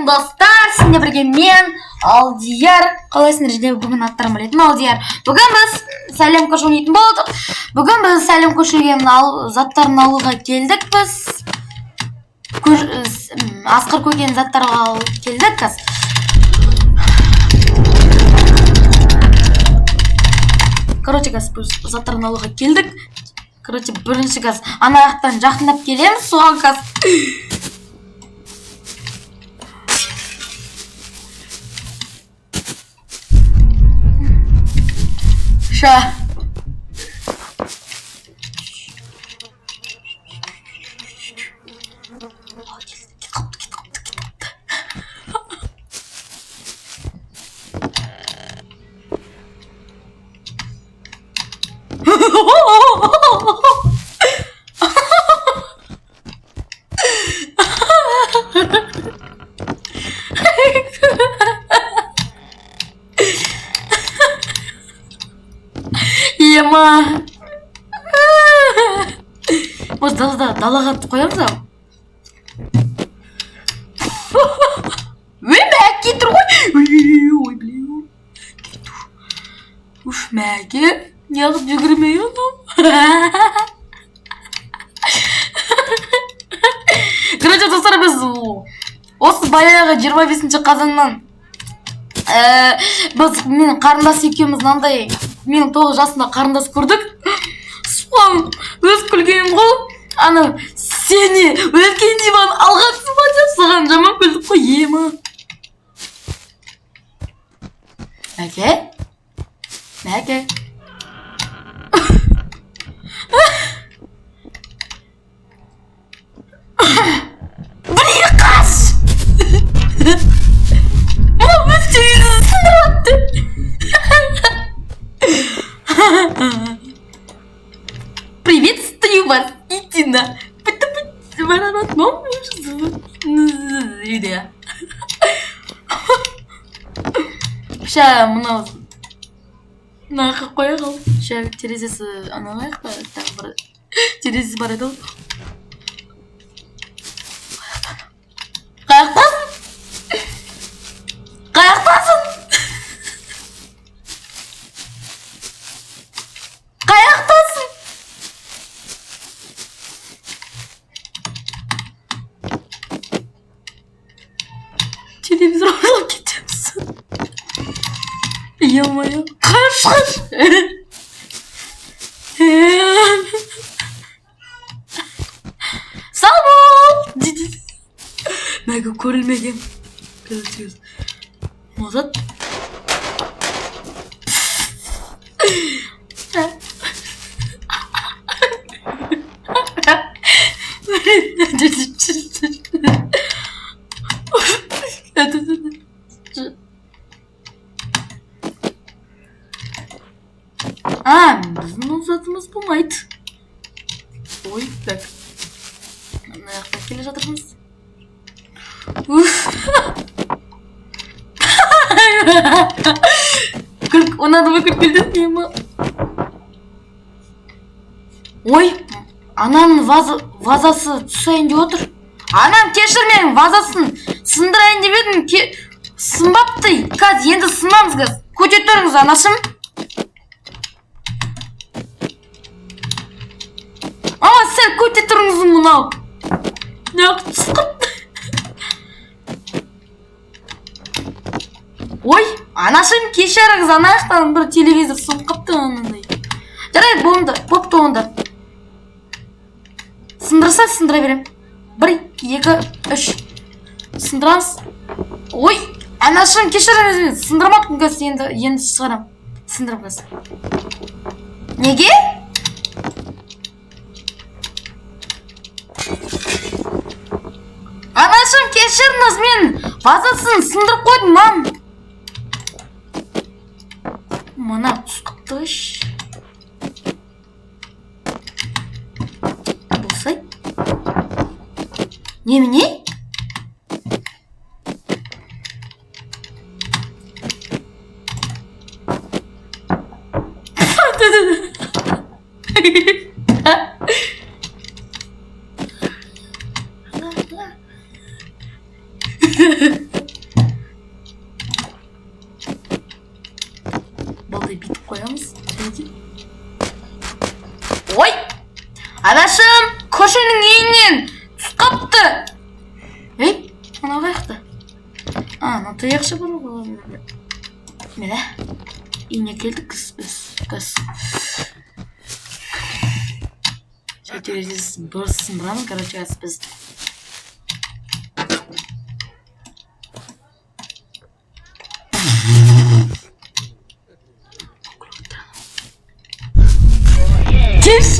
сәлем достар, сендерге бірге мен Алдияр. Қалайсыңдар? Және бүгін аттарым білетін Алдияр. Бүгін біз сәлем көші ойнайтын болдық. Бүгін біз сәлем көшірген заттарын алуға келдік. Біз асқар көкен заттарға келдік. Короче, біз заттарын алуға келдік. Короче, бірінші ана жақтан жақындап келеміз. Соған Ша. Ема. Осы далаға қоямыз ау. Мәке тұр ғой. Ой, блин. Уф, мәке. Неғып жүгірмей анау. Короче, достар, біз осы баяғы 25 қазаннан біз менің қарындас екеуміз мынандай менің 9 жасында қарындас көрдік. Соған өз күлгенім ғой. Ана сені өлген диван алғансың ба деп соған жаман күлдік қой. Ема. Мәке? Мәке? Бір қаш! Мұна өз телевизорды сындырып атты. Приветствую вас, Итина. Ща мынау нақы қоя қал. Ща терезесі аналайық па? Тағы бір терезесі бар еді ол. Қаяқтасың? Қаяқтасың? Қаяқтасың? Телевизор алып кетеміз. Ё-моё. Қаш. Сау бол. Мәгі көрілмеген. Көрілсіз. Мозат. Біздің затымыз болмайды. Ой, так. Ана жақта келе жатырмыз. Ona da bakıp güldürmeyeyim mi? Ой, ananın vazası түсайын деп отыр. Анам кешір менің вазасын сындырайын деп едім, сынбапты. Каз, енді сынамыз каз. Көте тұрыңыз, анашым. Ама сәл көте тұрыңыз мұнау. Неғып түсқып. Ой, анашым кешіріңіз, анаяқтан бір телевизор соғып қапты анандай. Жарайды, бопты онда. Сындырса сындыра берем. 1, 2, 3. Сындырамыз. Ой, анашым кешіріңіз, сындырмаппын кәс, енді шығарам. Сындырып кәс. Неге? Анашым кешіріңіз, мен вазасын сындырып қойдым, мам. Мана түсқыптыш. Болсай. Немене? koyamız. Oy! Adaşım, koşunun yiyin. Tuz kaptı. Hey, ana kayıktı. Ana tayakşı bunu. Mene? İğne geldi kız biz. Kız. Şey terörist burası buranın karacağız biz. Tips.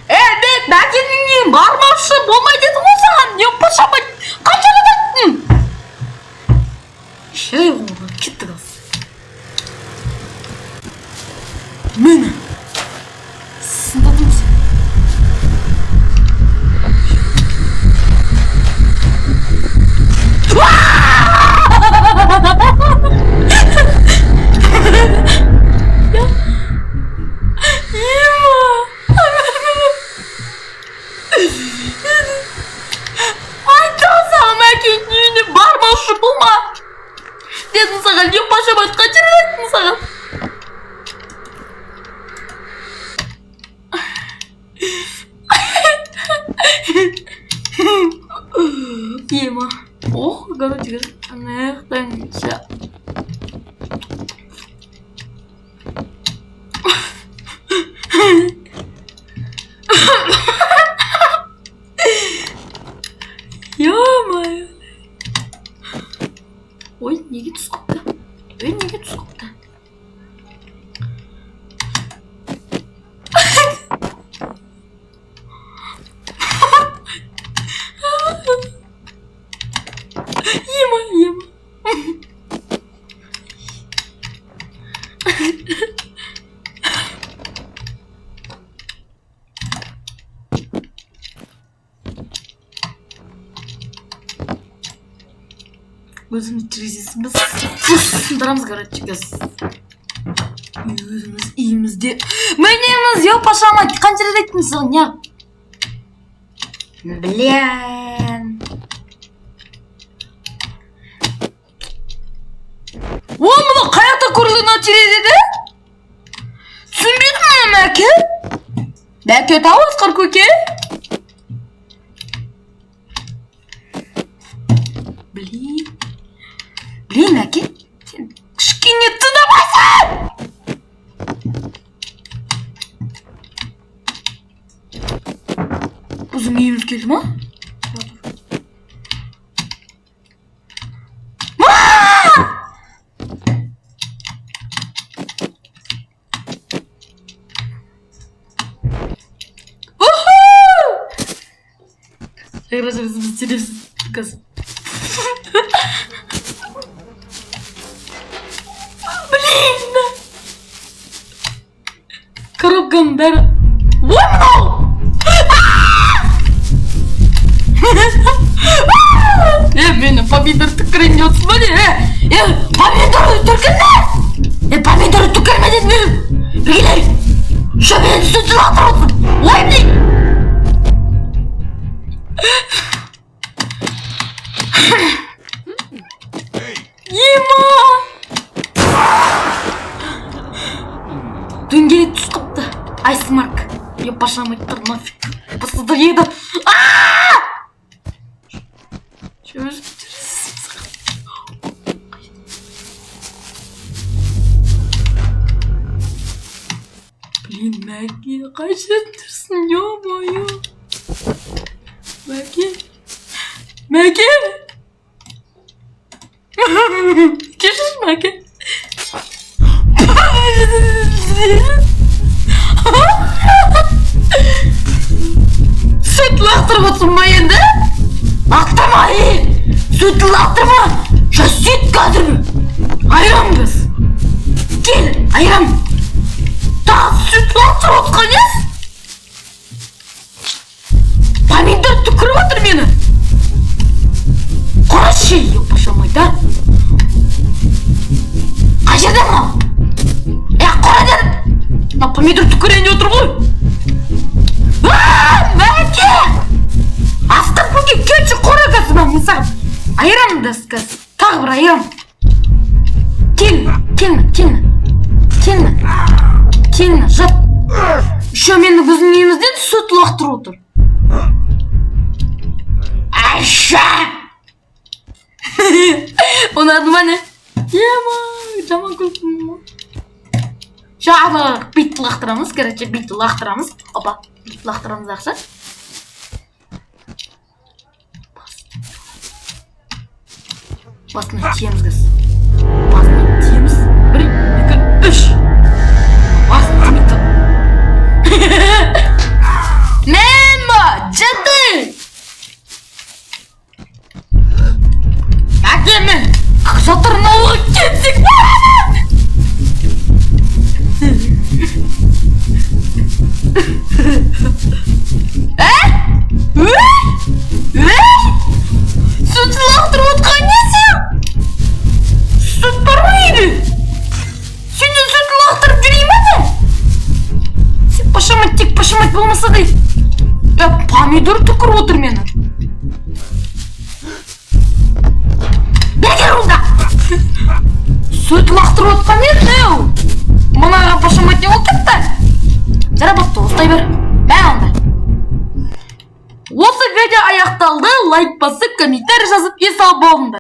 Evet, ben kendimdeyim. Bağırmazsın. Bombayı dedim o zaman. Yok paşamı. Kaçıracaktın. Şey oldu. Gitti kız. Mene. Sındadım seni. Dedim sana, yok başıma kaçıracaktın sana. İyiyim ha. Oh, kadar çıkar. Nereden güzel. Yapma ya. Ой, не гид сколько. Ой, не гид сколько. Ема. Gözümüz çizgisimiz sındıramız gara çıkıyoruz. Yüzümüz iyimiz diye. Menemiz yok paşama kanca etmişsin ya. Блин. Oğlum bunu kayakta kurulduğunu çile dedi. Sümbedin mi belki? Belki tavus kırkuki. Блин, belki. Kışkin yıttığına basın. Uzun iyimiz geldi mi? Arkadaşlar biz çilesiz kız. Блин! Коробка Бера. Вау! Бeni помидор tükürüyor. Смотри. Помидоры tükürme. Помидоры tükürme dedim. Bilgiler. Şu beni sütüne atıyorsun. Vay be. Yema. Dün geri tuz kaptı. Ice Mark. Ya başlamayıptır nafik. Basıdır yedi. Şöyle bitiririz. Blin Maggie kaçırtırsın ya boyu. Maggie. Görüşürüz Maggie. Süt lақтырып ма енді? Лақтырма, Süt lақтырма. Süt қазір. Ayran kız. Gel, ayran. Daha süt lақтырып отқан ес? Помидор түкіріп отыр мені. Қарашы, епашамай да. Қай жерде мынау? Қара дедім. Помидор түкірейін де отыр ғой. Мәке! Астық көке, кетші қора қазір мен мысағым. Айран да сказ. Тағы бір айран. Келме, жат. Еще мені біздің үйімізден сүт лақтырып отыр. Айша! Ұнады ма не? Жаман көзім. Жабық, битті лақтырамыз, короче, битті лақтырамыз. Опа, битті лақтырамыз ақша. Басына тиеміз кіз. Басына тиеміз. 1, 2, 3. Басына тимейді. Мема, жады! Әкемен, шатырын ауға кетсек барады! Süt lақтырып отқан не сен? Süt бар ма үйде? Сенде süt лақтырып жүрейін ма не? Сен пашамат болмаса да. Помидор түкіріп отыр мені. Бегер онда! Süt лақтырып отқан еді? Мұнаға пашамат не болып кетті? Жарабатты, остай бер. Бәй онда. Осы видео аяқталды. Лайк басып, комментарий жазып, ес ал болыңдар.